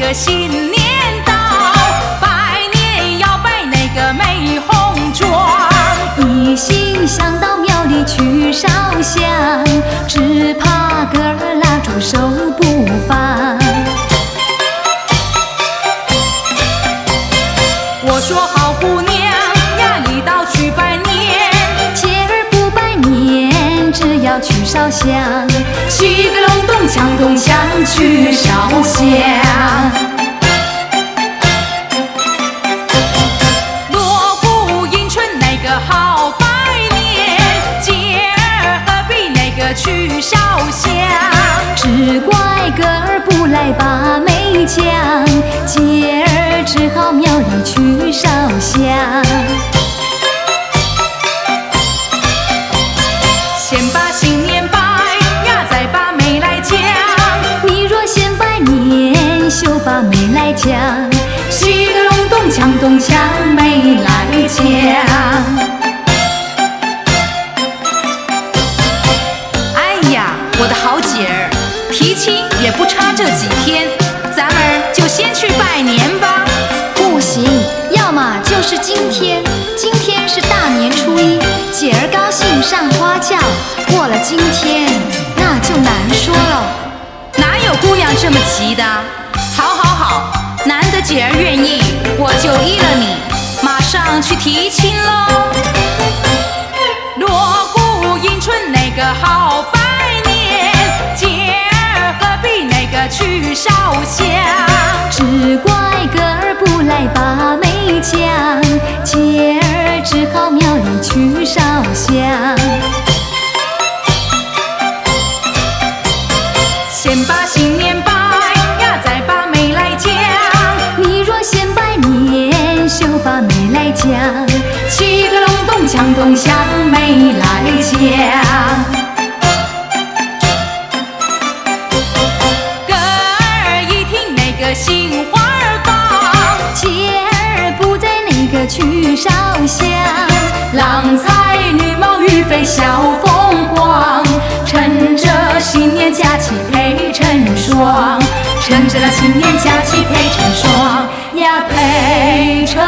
个新年到，拜年要拜那个美红妆。一心想到庙里去烧香，只怕个儿蜡烛手不放。我说好姑娘呀，一道去拜年，姐儿不拜年，只要去烧香，七个隆咚锵咚锵去烧香。锣鼓迎春那个好拜年，姐儿何必那个去烧香？只怪个儿不来把媒将，姐儿只好庙里去烧香。先把新年拜呀，再把媒来讲。你若先拜年，休把媒来讲，七个隆咚锵咚锵媒来讲。哎呀，我的好姐儿，提亲也不差这几天，咱们就先去拜年吧。不行，要么就是今天，今天是大年初一，姐儿高兴上花轿，过了今天那就难说了。哪有姑娘这么急的？好好好，难得姐儿愿意，我就依了你，马上去提亲喽。锣鼓迎春那个好拜年，姐儿何必那个去烧香？只怪个儿不来把媒将，姐儿只好庙里去烧香。先把新年拜呀，再把媒来讲。你若先拜年，休把媒来讲，七个隆咚锵咚锵媒来讲。歌儿一听那个杏花儿放，姐儿不在那个去烧香。郎才女貌玉飞笑风光，趁着新年佳期配成双，趁着那新年佳期配成双呀，配成